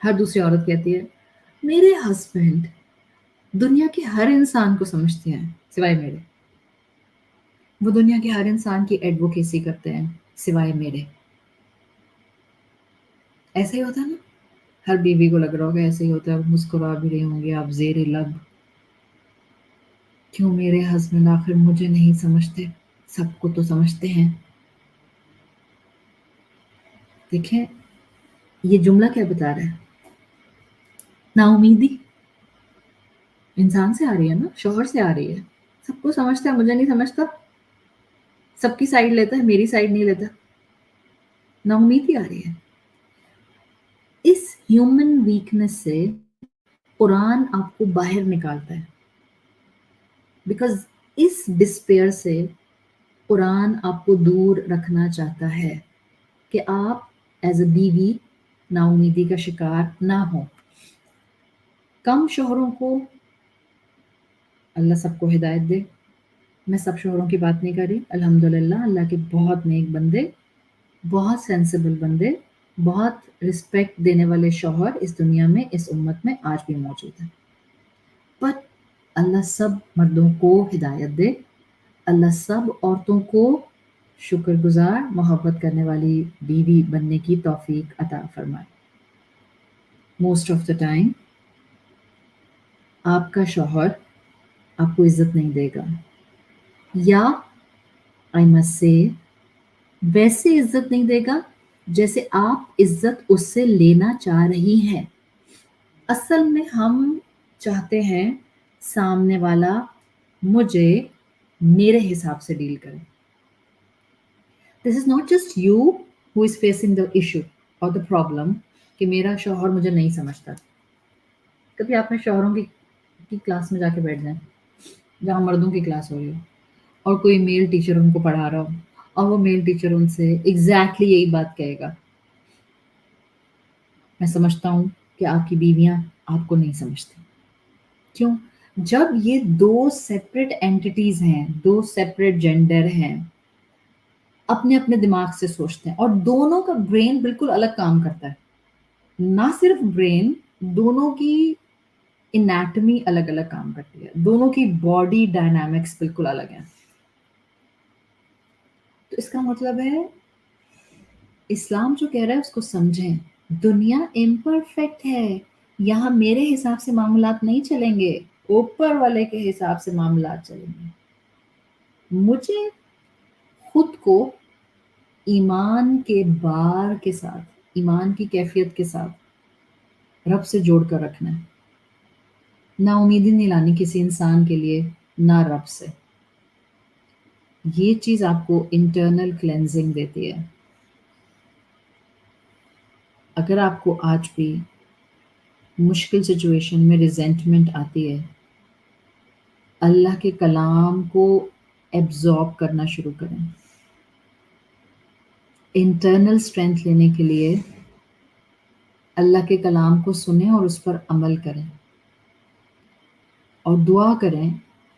ہر دوسری عورت کہتی ہے میرے ہسبینڈ دنیا کے ہر انسان کو سمجھتے ہیں سوائے میرے، وہ دنیا کے ہر انسان کی ایڈوکیسی کرتے ہیں سوائے میرے. ایسا ہی ہوتا ہے نا، ہر بیوی کو لگ رہا ہوگا ایسے ہی ہوتا ہے، مسکرا بھی رہے ہوں گے آپ زیر لب، کیوں میرے ہسبینڈ آخر مجھے نہیں سمجھتے، سب کو تو سمجھتے ہیں. دیکھیں یہ جملہ کیا بتا رہا ہے؟ نا امیدی انسان سے آ رہی ہے نا، شوہر سے آ رہی ہے. سب کو سمجھتا ہے، مجھے نہیں سمجھتا، سب کی سائڈ لیتا ہے، میری سائڈ نہیں لیتا. نا امیدی آ رہی ہے. اس ہیومن ویکنس سے قرآن آپ کو باہر نکالتا ہے، بیکاز اس ڈسپیئر سے قرآن آپ کو دور رکھنا چاہتا ہے کہ آپ ایز اے بیوی نا امیدی کا شکار نہ ہو. کم شوہروں کو اللہ سب کو ہدایت دے، میں سب شوہروں کی بات نہیں کر رہی، الحمدللہ اللہ کے بہت نیک بندے، بہت سینسیبل بندے، بہت رسپیکٹ دینے والے شوہر اس دنیا میں، اس امت میں آج بھی موجود ہیں. پر اللہ سب مردوں کو ہدایت دے، اللہ سب عورتوں کو شکر گزار محبت کرنے والی بیوی بننے کی توفیق عطا فرمائے. موسٹ آف دا ٹائم آپ کا شوہر آپ کو عزت نہیں دے گا، یا آئی مسٹ سے ویسے عزت نہیں دے گا جیسے آپ عزت اس سے لینا چاہ رہی ہیں. اصل میں ہم چاہتے ہیں سامنے والا مجھے میرے حساب سے ڈیل کرے. This is not just you who is facing the issue اور دا پرابلم کہ میرا شوہر مجھے نہیں سمجھتا. کبھی آپ نے شوہروں کی کلاس میں جا کے بیٹھ جائیں جہاں مردوں کی کلاس ہو رہی ہو، اور کوئی میل ٹیچر ان کو پڑھا رہا ہو، اور وہ میل ٹیچر ان سے ایگزیکٹلی یہی بات کہے گا، میں سمجھتا ہوں کہ آپ کی بیویاں آپ کو نہیں سمجھتی. کیوں؟ جب یہ دو سیپریٹ اینٹیز ہیں، دو سیپریٹ جینڈر ہیں، اپنے اپنے دماغ سے سوچتے ہیں، اور دونوں کا برین بالکل الگ کام کرتا ہے. نہ صرف برین، دونوں کی انیٹمی الگ الگ کام کرتی ہے، دونوں کی باڈی ڈائنامکس بالکل الگ ہیں. تو اس کا مطلب ہے اسلام جو کہہ رہا ہے اس کو سمجھیں. دنیا امپرفیکٹ ہے، یہاں میرے حساب سے معاملات نہیں چلیں گے، اوپر والے کے حساب سے معاملات چلیں گے. مجھے خود کو ایمان کے بار کے ساتھ، ایمان کی کیفیت کے ساتھ رب سے جوڑ کر رکھنا ہے. نا امیدی نہیں لانی کسی انسان کے لیے، نہ رب سے. یہ چیز آپ کو انٹرنل کلینزنگ دیتی ہے. اگر آپ کو آج بھی مشکل سچویشن میں ریزنٹمنٹ آتی ہے، اللہ کے کلام کو ایبزارب کرنا شروع کریں. انٹرنل اسٹرینتھ لینے کے لیے اللہ کے کلام کو سنیں اور اس پر عمل کریں، اور دعا کریں،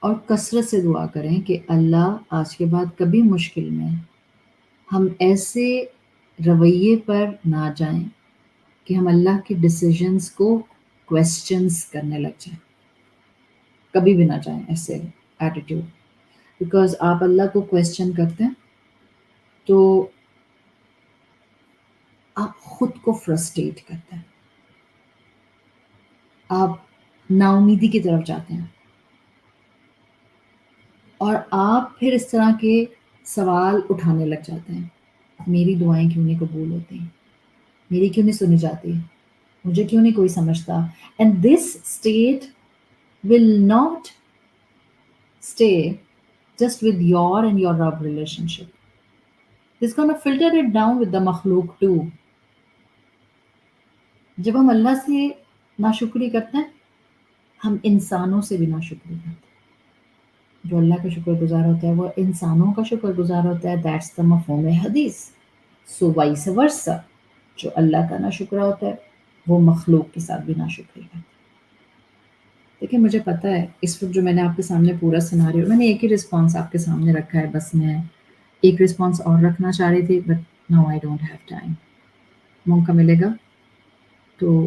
اور کثرت سے دعا کریں کہ اللہ آج کے بعد کبھی مشکل میں ہم ایسے رویے پر نہ جائیں کہ ہم اللہ کے ڈیسیژنس کو کویسچنس کرنے لگ جائیں. کبھی بھی نہ جائیں ایسے ایٹیٹیوڈ، بیکاز آپ اللہ کو کویسچن کرتے ہیں تو آپ خود کو فرسٹریٹ کرتے ہیں، آپ نا امیدی کی طرف جاتے ہیں، اور آپ پھر اس طرح کے سوال اٹھانے لگ جاتے ہیں. میری دعائیں کیوں نہیں قبول ہوتی، میری کیوں نہیں سنی جاتی، مجھے کیوں نہیں کوئی سمجھتا. And this state will not stay just with your and your رب relationship. This gonna filter it down with the مخلوق ٹو. جب ہم اللہ سے ناشکری کرتے ہیں، ہم انسانوں سے بھی ناشکری کرتے ہیں. جو اللہ کا شکر گزار ہوتا ہے وہ انسانوں کا شکر گزار ہوتا ہے. دیٹس دا مفہوم حدیث. سو وائس ورسا، جو اللہ کا ناشکرا ہوتا ہے وہ مخلوق کے ساتھ بھی ناشکری کرتا ہے. دیکھیں مجھے پتہ ہے اس وقت جو میں نے آپ کے سامنے پورا سناریو، میں نے ایک ہی رسپانس آپ کے سامنے رکھا ہے، بس میں ایک رسپانس اور رکھنا چاہ رہی تھی، but no I don't have time. موقع ملے گا تو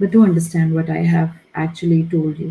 But to understand what I have actually told you,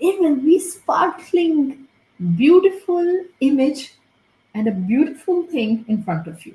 it will be sparkling beautiful image and a beautiful thing in front of you.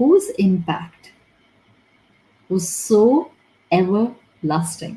whose impact was so everlasting?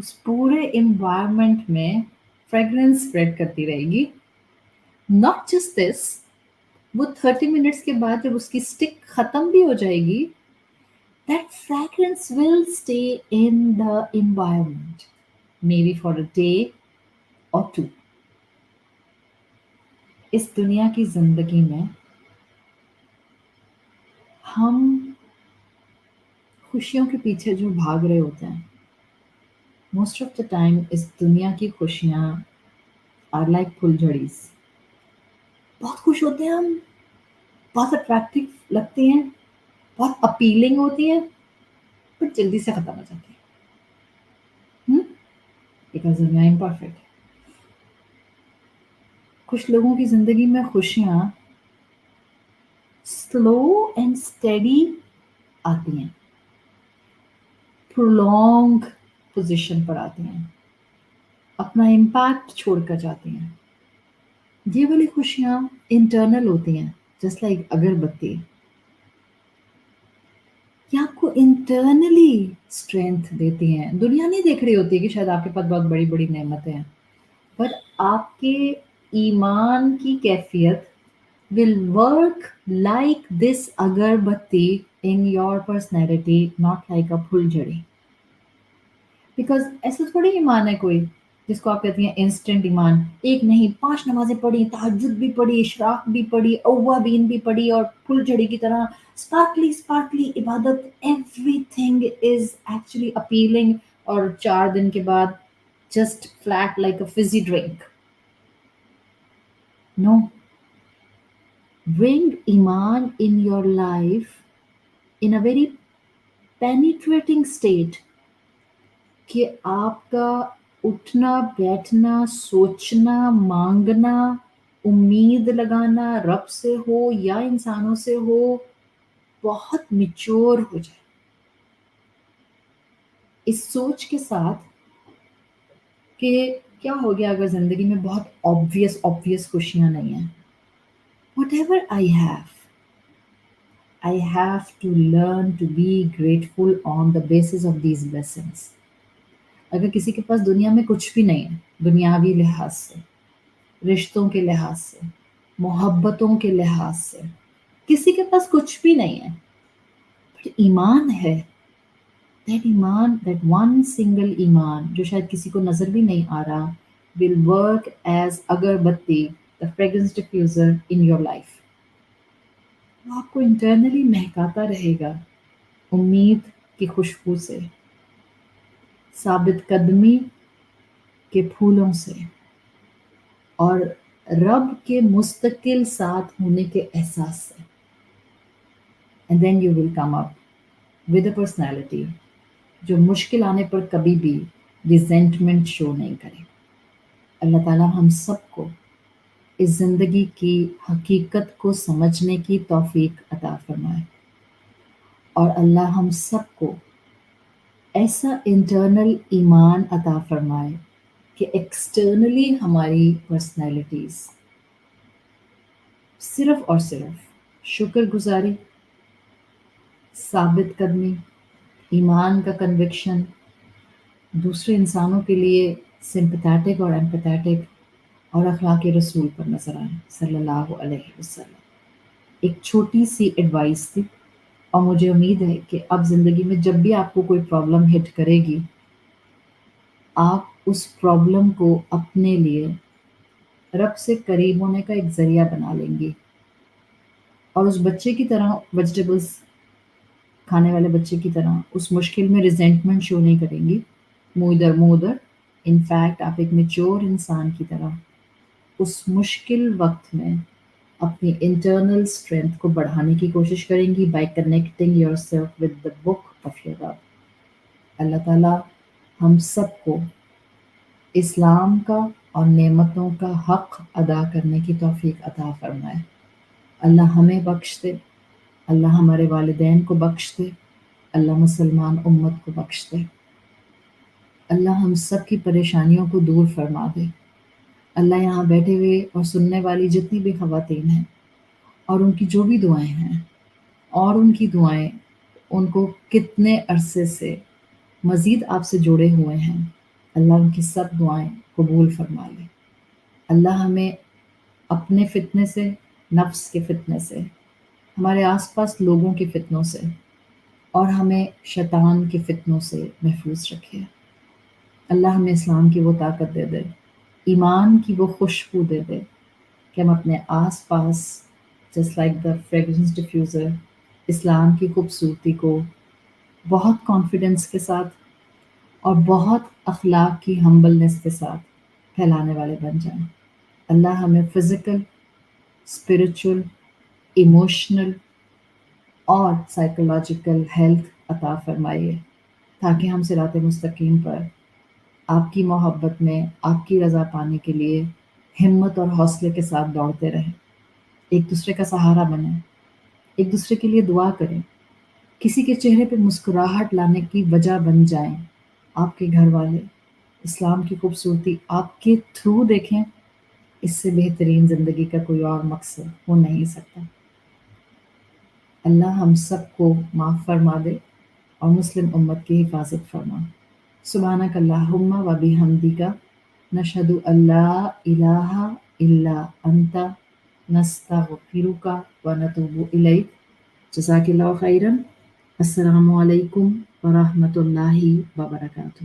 اس پورے انوائرمنٹ میں فریگرنس اسپریڈ کرتی رہے گی. ناٹ جسٹ دس، وہ 30 منٹس کے بعد جب اس کی اسٹک ختم بھی ہو جائے گی، that fragrance will stay in the environment, maybe for a day or two. اس دنیا کی زندگی میں ہم خوشیوں کے پیچھے جو بھاگ رہے ہوتے ہیں، موسٹ آف دا ٹائم اس دنیا کی خوشیاں آر لائک پھل جھڑیز. بہت خوش ہوتے ہیں ہم، بہت اٹریکٹیو لگتی ہیں، بہت اپیلنگ ہوتی ہیں، بٹ جلدی سے ختم ہو جاتی ہیں بیکاز دنیا امپرفیکٹ. کچھ لوگوں کی زندگی میں خوشیاں سلو اینڈ اسٹیڈی آتی ہیں، پرولونگ پوزیشن پر آتی ہیں، اپنا امپیکٹ چھوڑ کر جاتی ہیں. یہ والی خوشیاں انٹرنل ہوتی ہیں، جسٹ لائک اگربتی. یہ آپ کو انٹرنلی اسٹرینتھ دیتی ہیں. دنیا نہیں دیکھ رہی ہوتی کہ شاید آپ کے پاس بہت بڑی بڑی نعمتیں ہیں، پر آپ کے ایمان کی کیفیت will work like this agarbatti in your personality, not like a پھل جھڑی. بیکاز ایسا تھوڑی ایمان ہے کوئی جس کو آپ کہتی ہیں انسٹنٹ ایمان. ایک نہیں، 5 نمازیں پڑھی، تہجد بھی پڑھی، اشراق بھی پڑھی، اوابین بھی پڑھی، اور پھل جھڑی کی طرح اسپارکلی عبادت. Everything is actually appealing, اور 4 دن کے بعد just flat like a fizzy drink. No, bring iman in your life in a very penetrating state کہ آپ کا اٹھنا بیٹھنا سوچنا مانگنا امید لگانا رب سے ہو یا انسانوں سے ہو بہت میچور ہو جائے. اس سوچ کے ساتھ کہ کیا ہو گیا اگر زندگی میں بہت obvious خوشیاں نہیں ہیں. Whatever I have to learn to be grateful on the basis of these blessings. اگر کسی کے پاس دنیا میں کچھ بھی نہیں ہے، دنیاوی لحاظ سے، رشتوں کے لحاظ سے، محبتوں کے لحاظ سے، کسی کے پاس کچھ بھی نہیں ہے، بٹ ایمان ہے، that ایمان، that one single ایمان جو شاید کسی کو نظر بھی نہیں آ رہا will work as agarbatti, the fragrance diffuser in your life. وہ آپ کو انٹرنلی مہکاتا رہے گا امید کی خوشبو سے، ثابت قدمی کے پھولوں سے، اور رب کے مستقل ساتھ ہونے کے احساس سے. And then you will come up with a personality جو مشکل آنے پر کبھی بھی ریزنٹمنٹ شو نہیں کرے. اللہ تعالیٰ ہم سب کو اس زندگی کی حقیقت کو سمجھنے کی توفیق عطا فرمائے، اور اللہ ہم سب کو ایسا انٹرنل ایمان عطا فرمائے کہ ایکسٹرنلی ہماری پرسنالٹیز صرف اور صرف شکر گزاری، ثابت قدمی، ایمان کا کنوکشن، دوسرے انسانوں کے لیے سمپتھیٹک اور ایمپتھیٹک، اور اخلاق رسول پر نظر آئیں صلی اللہ علیہ وسلم. ایک چھوٹی سی ایڈوائس تھی، اور مجھے امید ہے کہ اب زندگی میں جب بھی آپ کو کوئی پرابلم ہٹ کرے گی، آپ اس پرابلم کو اپنے لیے رب سے قریب ہونے کا ایک ذریعہ بنا لیں گی، اور اس بچے کی طرح، ویجیٹیبلس کھانے والے بچے کی طرح اس مشکل میں ریزنٹمنٹ شو نہیں کریں گی، منہ ادھر منہ ادھر. انفیکٹ آپ ایک میچور انسان کی طرح اس مشکل وقت میں اپنی انٹرنل اسٹرینتھ کو بڑھانے کی کوشش کریں گی by connecting your self with the book of your رب. اللہ تعالیٰ ہم سب کو اسلام کا اور نعمتوں کا حق ادا کرنے کی توفیق عطا فرمائے. اللہ ہمیں بخش دے، اللہ ہمارے والدین کو بخش دے، اللہ مسلمان امت کو بخش دے، اللہ ہم سب کی پریشانیوں کو دور فرما دے. اللہ یہاں بیٹھے ہوئے اور سننے والی جتنی بھی خواتین ہیں اور ان کی جو بھی دعائیں ہیں، اور ان کی دعائیں ان کو کتنے عرصے سے مزید آپ سے جڑے ہوئے ہیں، اللہ ان کی سب دعائیں قبول فرما لے۔ اللہ ہمیں اپنے فتنے سے، نفس کے فتنے سے، ہمارے آس پاس لوگوں کے فتنوں سے اور ہمیں شیطان کے فتنوں سے محفوظ رکھے۔ اللہ ہمیں اسلام کی وہ طاقت دے دے، ایمان کی وہ خوشبو دے دے کہ ہم اپنے آس پاس just like the fragrance diffuser اسلام کی خوبصورتی کو بہت کانفیڈنس کے ساتھ اور بہت اخلاق کی ہمبلنس کے ساتھ پھیلانے والے بن جائیں۔ اللہ ہمیں فزیکل، اسپرچل، ایموشنل اور سائیکولوجیکل ہیلتھ عطا فرمائیے تاکہ ہم صراط مستقیم پر آپ کی محبت میں آپ کی رضا پانے کے لیے ہمت اور حوصلے کے ساتھ دوڑتے رہیں، ایک دوسرے کا سہارا بنیں، ایک دوسرے کے لیے دعا کریں، کسی کے چہرے پہ مسکراہٹ لانے کی وجہ بن جائیں۔ آپ کے گھر والے اسلام کی خوبصورتی آپ کے تھرو دیکھیں، اس سے بہترین زندگی کا کوئی اور مقصد ہو نہیں سکتا۔ اللہ ہم سب کو معاف فرما دے اور مسلم امت کی حفاظت فرما۔ سبحانک اللہم و بحمدک، نشہد ان لا الہ الا انت، نستغفرک و نتوب الیک۔ جزاک اللہ خیرا۔ السلام علیکم ورحمۃ اللہ وبرکاتہ۔